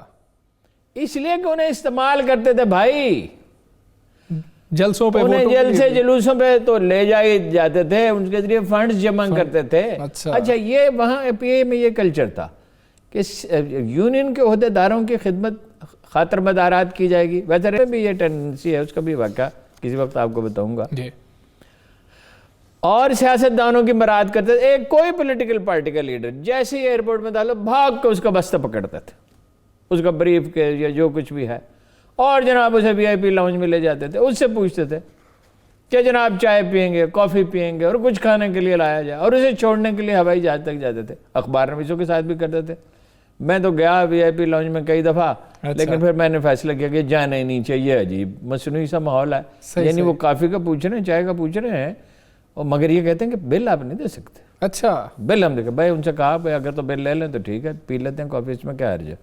اس لیے کہ انہیں استعمال کرتے تھے بھائی، جلسوں پہ، انہیں جلسے جلوسوں پہ تو لے جاتے تھے، ان کے ذریعے فنڈز جمع کرتے تھے۔ اچھا، یہ وہاں پی اے میں یہ کلچر تھا کہ یونین کے عہدے داروں کی خدمت خاطر مدارات کی جائے گی، ویسے بھی یہ ٹینڈنسی ہے، اس کا بھی واقعہ کسی وقت آپ کو بتاؤں گا۔ اور سیاستدانوں کی مراعات کرتے تھے. ایک کوئی پولیٹیکل پارٹی کا لیڈر جیسے ہی ایئرپورٹ میں ڈالو بھاگ کے اس کا بستہ پکڑتے تھے, اس کا بریف کے یا جو کچھ بھی ہے, اور جناب اسے وی آئی پی لاؤنج میں لے جاتے تھے. اس سے پوچھتے تھے کہ جناب چائے پئیں گے, کافی پئیں گے, اور کچھ کھانے کے لیے لایا جائے, اور اسے چھوڑنے کے لیے ہوائی جہاز تک جاتے تھے. اخبار نویسوں کے ساتھ بھی کرتے تھے. میں تو گیا وی آئی پی لاؤنج میں کئی دفعہ, لیکن پھر میں نے فیصلہ کیا کہ جانا ہی نہیں چاہیے. عجیب مصنوعی سا ماحول ہے. یعنی وہ کافی کا پوچھ رہے ہیں, چائے کا پوچھ رہے ہیں, اور مگر یہ کہتے ہیں کہ بل آپ نہیں دے سکتے. اچھا, بل ہم دیکھیں. بھائی ان سے کہا بھائی اگر تو بل لے لیں تو ٹھیک ہے, پی لیتے ہیں کافی, اس میں کیا حرج ہے.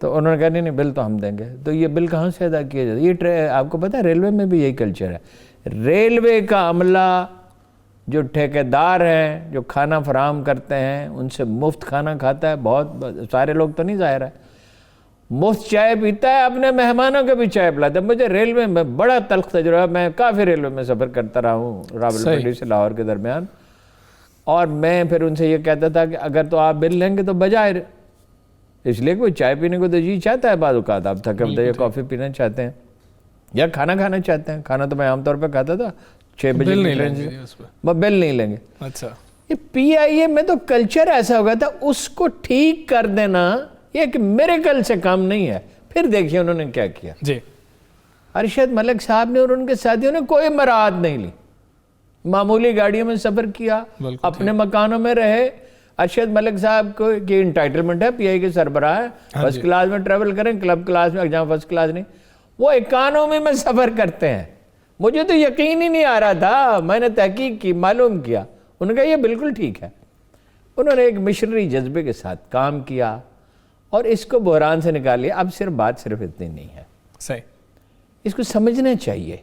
تو انہوں نے کہا نہیں بل تو ہم دیں گے. تو یہ بل کہاں سے ادا کیا جاتا ہے؟ یہ آپ کو پتہ ہے ریلوے میں بھی یہی کلچر ہے. ریلوے کا عملہ جو ٹھیکیدار ہیں, جو کھانا فراہم کرتے ہیں, ان سے مفت کھانا کھاتا ہے. بہت سارے لوگ تو نہیں ظاہر ہے, مفت چائے پیتا ہے, اپنے مہمانوں کو بھی چائے پلاتا ہے. مجھے ریلوے میں بڑا تلخ تجربہ ہے. میں کافی ریلوے میں سفر کرتا رہا ہوں راولپنڈی سے لاہور کے درمیان, اور میں پھر ان سے یہ کہتا تھا کہ اگر تو آپ بل لیں گے تو بجائے, اس لیے کوئی چائے پینے کو تو جی چاہتا ہے بعض اوقات, آپ تھکے ہوتے یا کافی پینا چاہتے ہیں یا کھانا کھانا چاہتے ہیں. کھانا تو میں عام طور پہ کھاتا تھا 6 بجے, بل نہیں لیں گے. اچھا, یہ پی آئی اے میں تو کلچر ایسا ہو گیا تھا, اس کو ٹھیک کر دینا یہ ایک میریکل سے کم نہیں ہے. پھر دیکھیے انہوں نے کیا کیا. جی, ارشد ملک صاحب نے اور ان کے ساتھیوں نے کوئی مراعات نہیں لی, معمولی گاڑیوں میں سفر کیا, اپنے مکانوں میں رہے. ارشد ملک صاحب کو کی انٹائٹلمنٹ ہے, پی آئی کے سربراہ ہے, فرسٹ کلاس میں ٹریول کریں, کلب کلاس میں, جہاں فرسٹ کلاس نہیں, وہ اکانومی میں سفر کرتے ہیں. مجھے تو یقین ہی نہیں آ رہا تھا, میں نے تحقیق کی, معلوم کیا, انہوں نے کہا یہ بالکل ٹھیک ہے. انہوں نے ایک مشنری جذبے کے ساتھ کام کیا اور اس کو بحران سے نکالیا. اب بات صرف اتنی نہیں ہے, صحیح, اس کو سمجھنا چاہیے.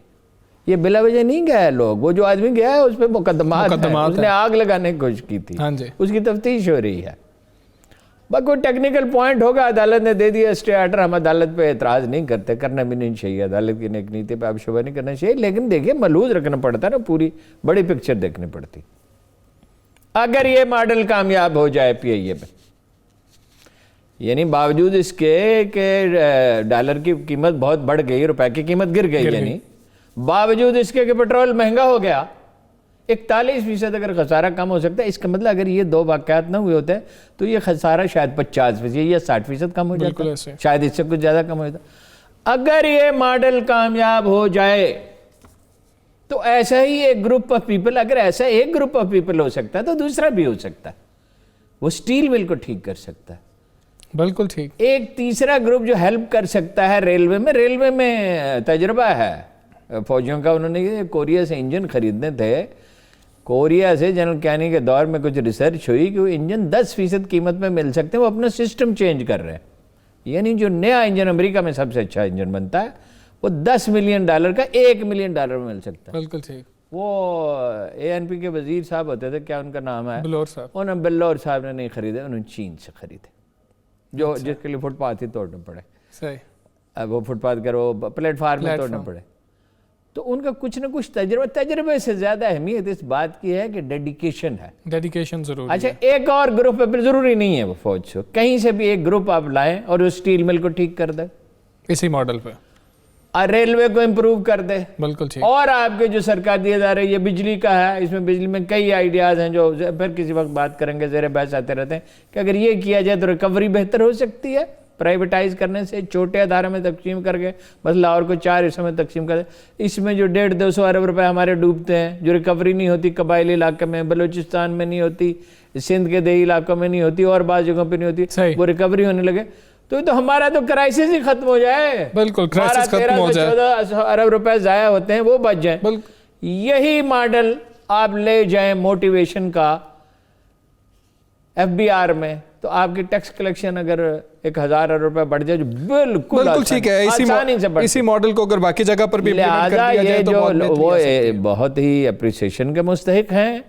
یہ بلا وجہ نہیں گیا ہے لوگ, وہ جو آدمی گیا ہے اس پہ مقدمات ہیں, اس نے آگ لگانے کی کوشش کی تھی, اس کی تفتیش ہو رہی ہے. بس کوئی ٹیکنیکل پوائنٹ ہوگا, عدالت نے دے دیا اسٹے آرڈر, ہم عدالت پہ اعتراض نہیں کرتے, کرنا بھی نہیں چاہیے, عدالت کی نیک نیتی پہ اب شبہ نہیں کرنا چاہیے. لیکن دیکھیں ملحوظ رکھنا پڑتا ہے نا, پوری بڑی پکچر دیکھنی پڑتی. اگر یہ ماڈل کامیاب ہو جائے پی آئی اے میں, یعنی باوجود اس کے کہ ڈالر کی قیمت بہت بڑھ گئی, روپے کی قیمت گر گئی, یعنی باوجود اس کے کہ پیٹرول مہنگا ہو گیا, 41% اگر خسارہ کم ہو سکتا ہے. اس کا مطلب اگر یہ 2 واقعات نہ ہوئے ہوتے تو یہ خسارہ شاید 50% یا 60% کم ہو جاتا, شاید اس سے کچھ زیادہ کم ہو جاتا. اگر یہ ماڈل کامیاب ہو جائے تو ایسا ہی ایک گروپ آف پیپل, اگر ایسا ایک گروپ آف پیپل ہو سکتا ہے تو دوسرا بھی ہو سکتا ہے. وہ سٹیل مل کو ٹھیک کر سکتا ہے, بالکل ٹھیک. ایک تیسرا گروپ جو ہیلپ کر سکتا ہے ریلوے میں تجربہ ہے فوجیوں کا. انہوں نے کوریا سے انجن خریدنے تھے, کوریا سے جنرل کیانی کے دور میں کچھ ریسرچ ہوئی کہ وہ انجن 10% قیمت میں مل سکتے ہیں. وہ اپنا سسٹم چینج کر رہے ہیں, یعنی جو نیا انجن امریکہ میں سب سے اچھا انجن بنتا ہے وہ $10 ملین کا $1 ملین میں مل سکتا ہے. بالکل ٹھیک. وہ اے این پی کے وزیر صاحب ہوتے تھے, کیا ان کا نام ہے, بلور صاحب, انہوں نے بلور صاحب نے نہیں خریدے, انہوں نے چین سے خریدے, جو جس کے لیے فٹ پاتھ ہی توڑنے پڑے. صحیح, وہ فٹ پاتھ کرو پلیٹ فارم میں توڑنے پڑے. تو ان کا کچھ نہ کچھ تجربے سے زیادہ اہمیت اس بات کی ہے کہ ڈیڈیکیشن ہے, ڈیڈیکیشن ضروری. اچھا, ایک اور گروپ پہ ضروری نہیں ہے وہ فوج سے, کہیں سے بھی ایک گروپ آپ لائیں اور اس سٹیل مل کو ٹھیک کر دے, اسی ماڈل پہ, اور ریلوے کو امپروو کر دے. بالکل ٹھیک. اور آپ کے جو سرکاری ادارے, یہ بجلی کا ہے, اس میں بجلی میں کئی آئیڈیاز ہیں جو پھر کسی وقت بات کریں گے, زیر بحث آتے رہتے ہیں کہ اگر یہ کیا جائے تو ریکوری بہتر ہو سکتی ہے. پرائیویٹائز کرنے سے, چھوٹے ادارے میں تقسیم کر کے, بس لاہور کو 4 حصوں میں تقسیم کر دے, اس میں جو 150-200 ارب روپے ہمارے ڈوبتے ہیں, جو ریکوری نہیں ہوتی قبائلی علاقے میں, بلوچستان میں نہیں ہوتی, سندھ کے دیہی علاقوں میں نہیں ہوتی, اور بعض جگہوں پہ نہیں ہوتی, وہ ریکوری ہونے لگے تو ہمارا تو کرائسس ہی ختم ہو جائے. بالکل, کرائسس ختم ہو جائے, 13-14 ارب روپے ضائع ہوتے ہیں, وہ بچ جائیں. یہی ماڈل آپ لے جائیں موٹیویشن کا FBR میں, تو آپ کی ٹیکس کلیکشن اگر 1000 ارب روپے بڑھ جائے, جو بالکل ٹھیک ہے, اسی ماڈل کو اگر باقی جگہ پر بھی امپلیمنٹ کر دیا جائے تو وہ بہت ہی اپریسیشن کے مستحق ہیں,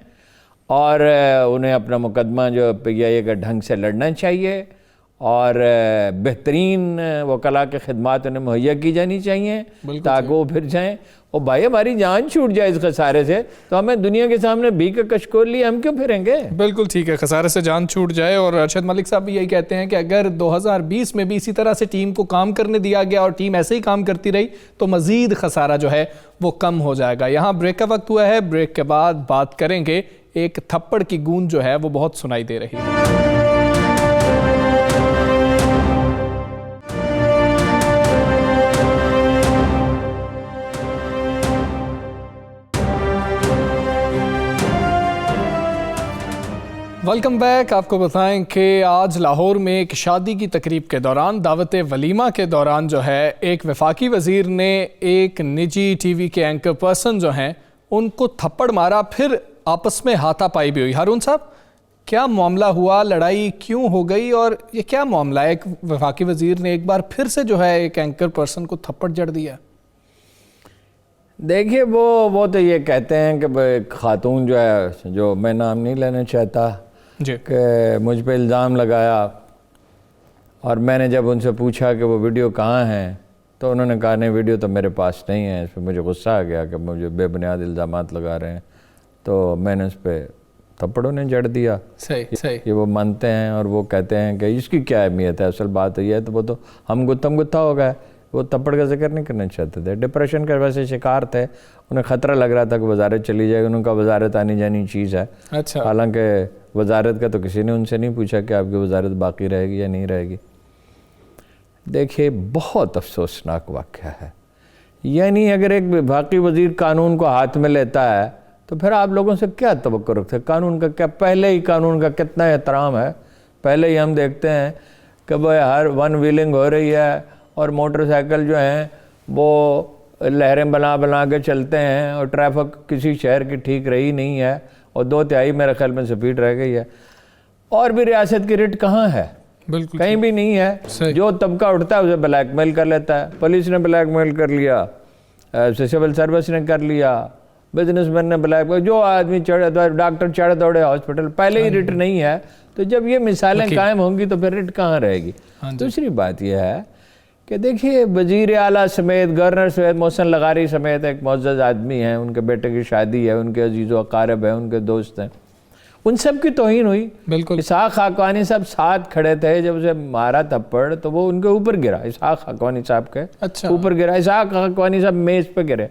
اور انہیں اپنا مقدمہ جو PIA کا ڈھنگ سے لڑنا چاہیے, اور بہترین وکلاء کی خدمات انہیں مہیا کی جانی چاہیے تاکہ وہ پھر جائیں. اور بھائی ہماری جان چھوٹ جائے اس خسارے سے تو ہمیں دنیا کے سامنے بھی کا کشکول لیے ہم کیوں پھریں گے؟ بالکل ٹھیک ہے، خسارے سے جان چھوٹ جائے. اور ارشد ملک صاحب بھی یہی کہتے ہیں کہ اگر 2020 میں بھی اسی طرح سے ٹیم کو کام کرنے دیا گیا اور ٹیم ایسے ہی کام کرتی رہی تو مزید خسارہ جو ہے وہ کم ہو جائے گا. یہاں بریک کا وقت ہوا ہے، بریک کے بعد بات کریں گے. ایک تھپڑ کی گونج جو ہے وہ بہت سنائی دے رہی ہے. Welcome back. آپ کو بتائیں کہ آج لاہور میں ایک شادی کی تقریب کے دوران دعوت ولیمہ کے دوران جو ہے ایک وفاقی وزیر نے ایک نجی ٹی وی کے اینکر پرسن جو ہیں ان کو تھپڑ مارا، پھر آپس میں ہاتھا پائی بھی ہوئی. ہارون صاحب کیا معاملہ ہوا، لڑائی کیوں ہو گئی اور یہ کیا معاملہ ہے؟ ایک وفاقی وزیر نے ایک بار پھر سے جو ہے ایک اینکر پرسن کو تھپڑ جڑ دیا. دیکھیے وہ تو یہ کہتے ہیں کہ ایک خاتون جو ہے، جو میں نام نہیں لینا چاہتا، جی، کہ مجھ پہ الزام لگایا اور میں نے جب ان سے پوچھا کہ وہ ویڈیو کہاں ہیں تو انہوں نے کہا نہیں ویڈیو تو میرے پاس نہیں ہے. اس پہ مجھے غصہ آ گیا کہ مجھے بے بنیاد الزامات لگا رہے ہیں، تو میں نے اس پہ تھپڑوں نے جڑ دیا. صحیح. یہ وہ مانتے ہیں اور وہ کہتے ہیں کہ اس کی کیا اہمیت ہے. اصل بات یہ ہے تو وہ تو ہم گتم گتھا ہو گئے. وہ تھپڑ کا ذکر نہیں کرنا چاہتے تھے، ڈپریشن کے وجہ سے شکار تھے، انہیں خطرہ لگ رہا تھا کہ وزارت چلی جائے گی. ان کا وزارت آنی جانی چیز ہے. اچھا. حالانکہ وزارت کا تو کسی نے ان سے نہیں پوچھا کہ آپ کی وزارت باقی رہے گی یا نہیں رہے گی. دیکھیے بہت افسوسناک واقعہ ہے. یعنی اگر ایک وفاقی وزیر قانون کو ہاتھ میں لیتا ہے تو پھر آپ لوگوں سے کیا توقع رکھتے ہیں؟ قانون کا کیا، پہلے ہی قانون کا کتنا احترام ہے. پہلے ہی ہم دیکھتے ہیں کہ بھائی ہر ون ویلنگ ہو رہی ہے اور موٹر سائیکل جو ہیں وہ لہریں بنا کے چلتے ہیں اور ٹریفک کسی شہر کی ٹھیک رہی نہیں ہے اور 2/3 میرے خیال میں سپیڈ رہ گئی ہے. اور بھی ریاست کی ریٹ کہاں ہے؟ بالکل کہیں بھی نہیں ہے. جو طبقہ اٹھتا ہے اسے بلیک میل کر لیتا ہے. پولیس نے بلیک میل کر لیا، سول سروس نے کر لیا، بزنس مین نے بلیک میل، جو آدمی ڈاکٹر چڑھ دوڑے ہاسپٹل. پہلے ہی ریٹ نہیں ہے تو جب یہ مثالیں قائم ہوں گی تو پھر ریٹ کہاں رہے گی؟ دوسری بات یہ ہے کہ دیکھیے وزیر اعلیٰ سمیت، گورنر سمیت، محسن لغاری سمیت ایک معزز آدمی ہیں، ان کے بیٹے کی شادی ہے، ان کے عزیز و اقارب ہیں، ان کے دوست ہیں، ان سب کی توہین ہوئی. بالکل. اسحاق خاقانی صاحب ساتھ کھڑے تھے جب اسے مارا تھپڑ تو وہ ان کے اوپر گرا، اسحاق خاقانی صاحب کے اوپر گرا. اسحاق خاقانی صاحب میز پہ گرے.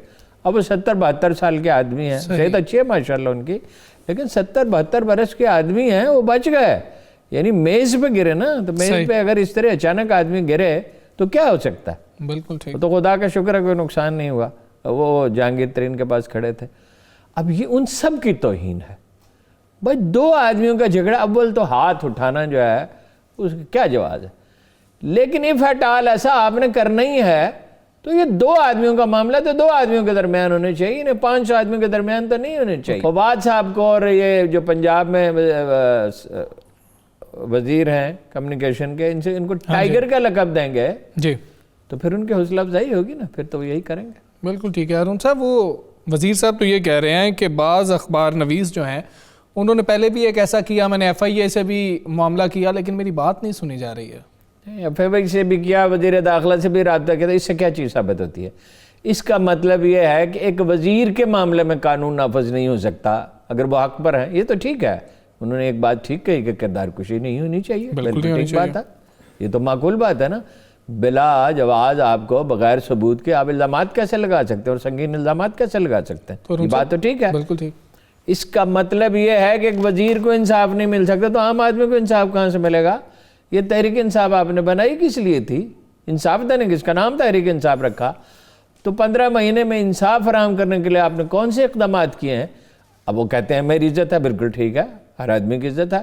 اب وہ 70-72 سال کے آدمی ہیں، صحت اچھی ہے ماشاءاللہ ان کی، لیکن 70-72 برس کے آدمی ہیں، وہ بچ گئے. یعنی میز پہ گرے نا، تو میز پہ اگر اس طرح اچانک آدمی گرے تو کیا ہو سکتا ہے؟ بالکل ٹھیک. تو خدا کا شکر ہے کوئی نقصان نہیں ہوا. وہ جہانگیر ترین کے پاس کھڑے تھے. اب یہ ان سب کی توہین ہے. بھائی 2 آدمیوں کا جھگڑا، اول تو ہاتھ اٹھانا جو ہے اس کا کیا جواز ہے؟ لیکن اف ایٹ آل ایسا آپ نے کرنا ہی ہے تو یہ 2 آدمیوں کا معاملہ تو 2 آدمیوں کے درمیان ہونے چاہیے، انہیں 5 آدمیوں کے درمیان تو نہیں ہونے چاہیے. فواد صاحب کو اور یہ جو پنجاب میں وزیر ہیں کمیونیکیشن کے، ان کو ٹائیگر کا لقب دیں گے جی تو پھر ان کی حوصلہ افزائی ہوگی نا، پھر تو یہی کریں گے. بالکل ٹھیک ہے. ہارون صاحب وہ وزیر صاحب تو یہ کہہ رہے ہیں کہ بعض اخبار نویس جو ہیں انہوں نے پہلے بھی ایک ایسا کیا، میں نے ایف آئی اے سے بھی معاملہ کیا لیکن میری بات نہیں سنی جا رہی ہے. ایف آئی اے سے بھی کیا، وزیر داخلہ سے بھی رابطہ کیا، اس سے کیا چیز ثابت ہوتی ہے؟ اس کا مطلب یہ ہے کہ ایک وزیر کے معاملے میں قانون نافذ نہیں ہو سکتا اگر وہ حق پر ہیں. یہ تو ٹھیک ہے، انہوں نے ایک بات ٹھیک کہی کہ کردار کشی نہیں ہونی چاہیے. بالکل ٹھیک بات ہے، یہ تو معقول بات ہے نا. بلا جواز آپ کو بغیر ثبوت کے آپ الزامات کیسے لگا سکتے ہیں اور سنگین الزامات کیسے لگا سکتے ہیں؟ یہ بات تو ٹھیک ہے. بالکل ٹھیک. اس کا مطلب یہ ہے کہ ایک وزیر کو انصاف نہیں مل سکتا تو عام آدمی کو انصاف کہاں سے ملے گا؟ یہ تحریک انصاف آپ نے بنائی کس لیے تھی؟ انصاف دینے کس کا نام تحریک انصاف رکھا؟ تو 15 مہینے میں انصاف فراہم کرنے کے لیے آپ نے کون سے اقدامات کیے ہیں؟ اب وہ کہتے ہیں میری عزت ہے. بالکل ٹھیک ہے، ہر آدمی کی عزت ہے،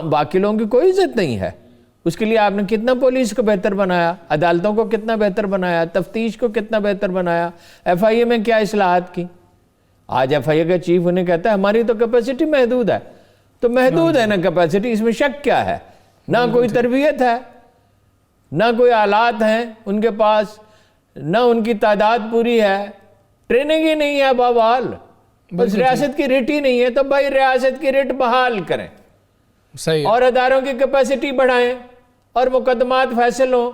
باقی لوگوں کی کوئی عزت نہیں ہے. اس کے لیے آپ نے کتنا پولیس کو بہتر بنایا، عدالتوں کو کتنا بہتر بنایا، تفتیش کو کتنا بہتر بنایا، ایف آئی اے میں کیا اصلاحات کی. آج ایف آئی اے کا چیف انہیں کہتا ہے ہماری تو کیپیسٹی محدود ہے. تو محدود ہے نا کیپیسٹی، اس میں شک کیا ہے؟ نہ کوئی تربیت ہے، نہ کوئی آلات ہیں ان کے پاس، نہ ان کی تعداد پوری ہے، ٹریننگ ہی نہیں ہے بحال. بس ریاست کی ریٹ ہی نہیں ہے تو بھائی ریاست کی ریٹ بحال کریں صحیح، اور اداروں کی کیپیسٹی بڑھائیں اور مقدمات فیصل ہوں.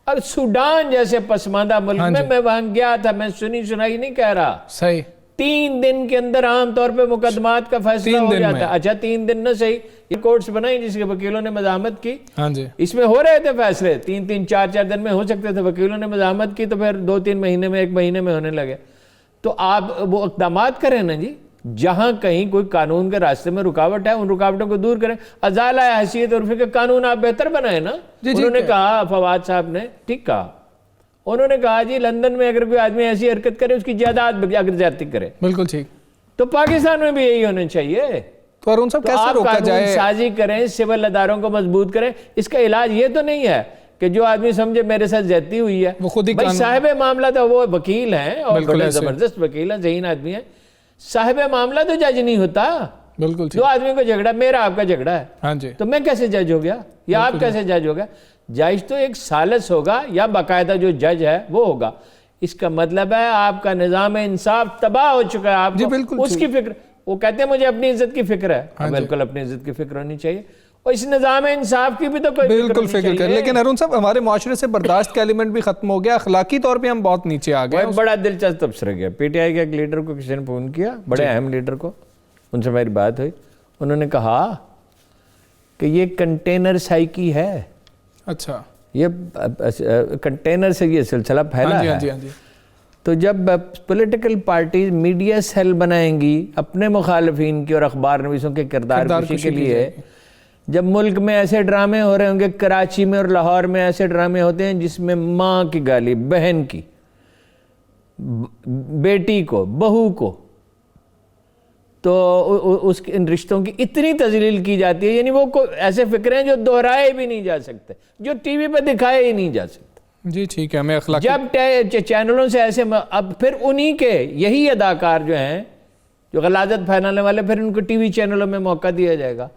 اب سوڈان جیسے پسماندہ ملک میں وہاں گیا تھا, میں سنائی نہیں کہہ رہا, صحیح 3 دن کے اندر عام طور پہ مقدمات کا فیصلہ ہو جاتا ہے. اچھا 3 دن نہ صحیح, یہ کورٹس بنائی جس کے وکیلوں نے مزاحمت کی, اس میں ہو رہے تھے فیصلے 3-3 4-4 دن میں ہو سکتے تھے. وکیلوں نے مزاحمت کی تو پھر 2-3 مہینے میں 1 مہینے میں ہونے لگے. تو آپ وہ اقدامات کریں نا جی, جہاں کہیں کوئی قانون کے راستے میں رکاوٹ ہے ان رکاوٹوں کو دور کریں. ازالہ حیثیت عرفی کا قانون آپ بہتر بنائیں نا. انہوں نے کہا, فواد صاحب نے ٹھیک کہا, انہوں نے کہا جی لندن میں اگر کوئی آدمی ایسی حرکت کرے اس کی جائیداد اگر زیادتی کرے, بالکل ٹھیک, تو پاکستان میں بھی یہی ہونا چاہیے. تو ارون صاحب کیسے روکا جائے؟ قانون سازی کریں, سول اداروں کو مضبوط کریں. اس کا علاج یہ تو نہیں ہے کہ جو آدمی سمجھے میرے ساتھ زیادتی ہوئی ہے, وہ خود ہی بھائی صاحب معاملہ تو وہ وکیل ہیں اور بڑے زبردست وکیل ہیں, ذہین آدمی ہیں. صاحب معاملہ تو جج نہیں ہوتا. بالکل دو آدمی کو جھگڑا, میرا آپ کا جھگڑا ہے, تو میں کیسے جج ہو گیا یا آپ کیسے جج ہو گیا؟ جج تو ایک ثالث ہوگا یا باقاعدہ جو جج ہے وہ ہوگا. اس کا مطلب ہے آپ کا نظام انصاف تباہ ہو چکا ہے. آپ کو اس کی فکر, وہ کہتے ہیں مجھے اپنی عزت کی فکر ہے, بالکل اپنی عزت کی فکر ہونی چاہیے, اور اس نظام انصاف کی بھی تو کوئی بالکل فکر کر. لیکن ارون صاحب ہمارے معاشرے سے برداشت کا ایلیمنٹ بھی ختم ہو گیا, اخلاقی طور پہ ہم بہت نیچے آ گئے. بڑا دلچسپ تبصرہ کیا, پی ٹی آئی کے ایک لیڈر کو کسی نے فون کیا, بڑے اہم لیڈر کو, ان سے میری بات ہوئی, انہوں نے کہا کہ یہ کنٹینر سائیکی ہے. اچھا, یہ کنٹینر سے یہ سلسلہ پھیلا ہے. تو جب پولیٹیکل پارٹیز میڈیا سیل بنائیں گی اپنے مخالفین کی اور اخبار نویسوں کے کردار کشی کے لیے, جب ملک میں ایسے ڈرامے ہو رہے ہوں گے, کراچی میں اور لاہور میں ایسے ڈرامے ہوتے ہیں جس میں ماں کی گالی, بہن کی, بیٹی کو, بہو کو, تو اس ان رشتوں کی اتنی تذلیل کی جاتی ہے, یعنی وہ ایسے فکریں جو دہرائے بھی نہیں جا سکتے, جو ٹی وی پہ دکھائے ہی نہیں جا سکتے. جی ٹھیک ہے, ہمیں اخلاق جب چینلوں سے ایسے, اب پھر انہی کے یہی اداکار جو ہیں جو غلاظت پھیلانے والے, پھر ان کو ٹی وی چینلوں میں موقع دیا جائے گا.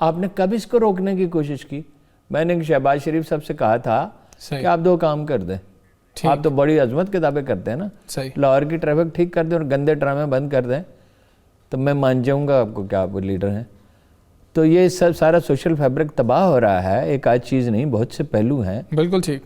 آپ نے کب اس کو روکنے کی کوشش کی؟ میں نے شہباز شریف صاحب سے کہا تھا کہ آپ 2 کام کر دیں, آپ تو بڑی عظمت کتابیں کرتے ہیں نا, لاہور کی ٹریفک ٹھیک کر دیں اور گندے ڈرامے بند کر دیں, تو میں مان جاؤں گا آپ کو کہ آپ لیڈر ہیں. تو یہ سب سارا سوشل فیبرک تباہ ہو رہا ہے, ایک آدھ چیز نہیں, بہت سے پہلو ہیں. بالکل ٹھیک,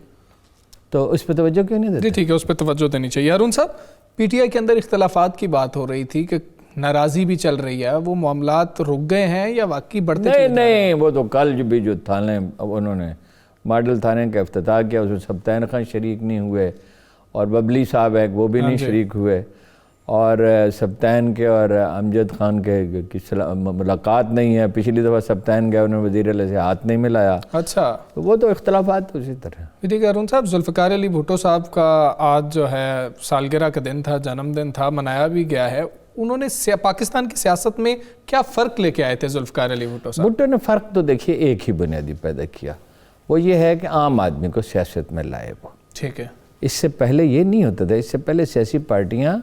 تو اس پہ توجہ کیوں نہیں دیتے؟ جی ٹھیک ہے, اس پہ توجہ دینی چاہیے. ارون صاحب, پی ٹی آئی کے اندر اختلافات کی بات ہو رہی تھی کہ ناراضی بھی چل رہی ہے, وہ معاملات رک گئے ہیں یا واقعی بڑھتے چلے؟ نہیں, وہ تو کل بھی جو تھانے انہوں نے ماڈل تھانے کا افتتاح کیا, اس میں سبطین خان شریک نہیں ہوئے, اور ببلی صاحب ہے وہ بھی نہیں شریک ہوئے, اور سبطین کے اور امجد خان کے ملاقات نہیں ہے. پچھلی دفعہ سبطین گئے, انہوں نے وزیر اعلیٰ سے ہاتھ نہیں ملایا. اچھا, تو وہ تو اختلافات اسی طرح. ٹھیک ہے ارون صاحب, ذوالفقار علی بھٹو صاحب کا آج جو ہے سالگرہ کا دن تھا, جنم دن تھا, منایا بھی گیا ہے. انہوں نے پاکستان کی سیاست میں کیا فرق لے کے آئے تھے ذوالفقار علی بھٹو صاحب؟ بھٹو نے فرق تو دیکھیے ایک ہی بنیادی پیدا کیا, وہ یہ ہے کہ عام آدمی کو سیاست میں لائے. وہ ٹھیک ہے, اس سے پہلے یہ نہیں ہوتا تھا. اس سے پہلے سیاسی پارٹیاں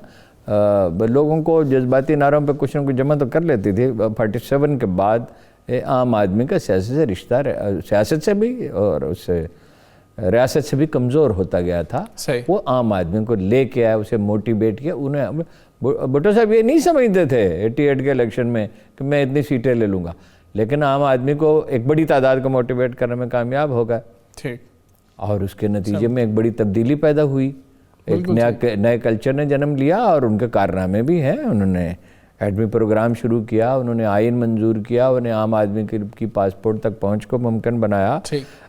لوگوں کو جذباتی نعروں پہ کچھ نہ کچھ جمع تو کر لیتی تھی. 47 کے بعد عام آدمی کا سیاست سے رشتہ, سیاست سے بھی اور اس سے ریاست سے بھی کمزور ہوتا گیا تھا. وہ عام آدمی کو لے کے آیا, اسے موٹیویٹ کیا. انہیں بھٹو صاحب یہ نہیں سمجھتے تھے 88 کے الیکشن میں کہ میں اتنی سیٹیں لے لوں گا, لیکن عام آدمی کو ایک بڑی تعداد کو موٹیویٹ کرنے میں کامیاب ہو گئے. ٹھیک, اور اس کے نتیجے میں ایک بڑی تبدیلی پیدا ہوئی, ایک نئے کلچر نے جنم لیا, اور ان کے کارنامے بھی ہیں. انہوں نے ایٹمی پروگرام شروع کیا, انہوں نے آئین منظور کیا, انہوں نے عام آدمی کی پاسپورٹ تک پہنچ کو ممکن بنایا.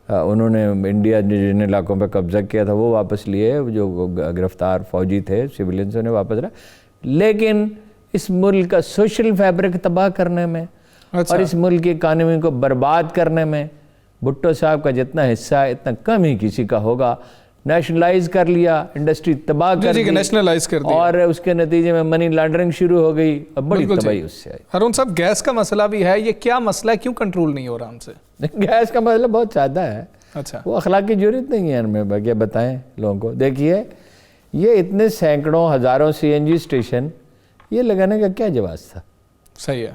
انہوں نے انڈیا جن علاقوں پہ قبضہ کیا تھا وہ واپس لیے, جو گرفتار فوجی تھے سویلینز انہیں واپس رہا. لیکن اس ملک کا سوشل فیبرک تباہ کرنے میں اور اس ملک کی اکانومی کو برباد کرنے میں بھٹو صاحب کا جتنا حصہ ہے اتنا کم ہی کسی کا ہوگا. نیشنلائز کر لیا, انڈسٹری تباہ کر دی, نیشنلائز کر دیا, اور اس کے نتیجے میں منی لانڈرنگ شروع ہو گئی, بڑی تباہی اس سے آئی. ارون صاحب, گیس کا مسئلہ بھی ہے, یہ کیا مسئلہ ہے, کیوں کنٹرول نہیں ہو رہا ہم سے؟ گیس کا مسئلہ بہت سادہ ہے. اچھا, وہ اخلاقی ضرورت نہیں ہے ہمیں باقی بتائیں لوگوں کو. دیکھیے یہ اتنے سینکڑوں ہزاروں CNG اسٹیشن یہ لگانے کا کیا جواز تھا؟ صحیح ہے,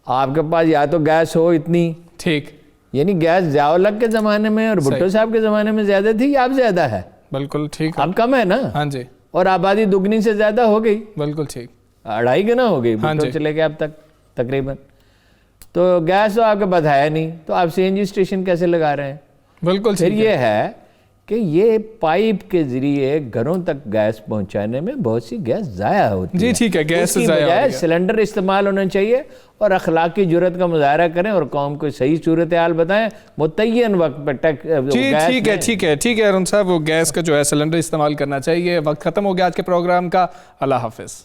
آپ کے پاس یا تو گیس ہو اتنی, ٹھیک, یعنی گیس ضیاء الحق کے زمانے میں اور بھٹو صاحب کے زمانے میں زیادہ تھی یا اب زیادہ ہے؟ بالکل ٹھیک, اب کم ہے نا. ہاں جی, اور آبادی دگنی سے زیادہ ہو گئی. بالکل ٹھیک, 2.5 گنا ہو گئی بھٹو سے لے کے اب تک تقریباً. تو گیس تو آپ کے پاس ہے نہیں, تو آپ CNG اسٹیشن کیسے لگا رہے ہیں؟ بالکل پھر یہ ہے کہ یہ پائپ کے ذریعے گھروں تک گیس پہنچانے میں بہت سی گیس ضائع ہوتی ہے. جی ٹھیک ہے، گیس اس کی ضائع بجائے سلنڈر استعمال ہونا چاہیے اور اخلاقی جرات کا مظاہرہ کریں اور قوم کو صحیح صورتحال بتائیں متعین وقت پہ. جی ٹھیک ہے ارون صاحب، وہ گیس کا جو ہے سلنڈر استعمال کرنا چاہیے. وقت ختم ہو گیا آج کے پروگرام کا. اللہ حافظ.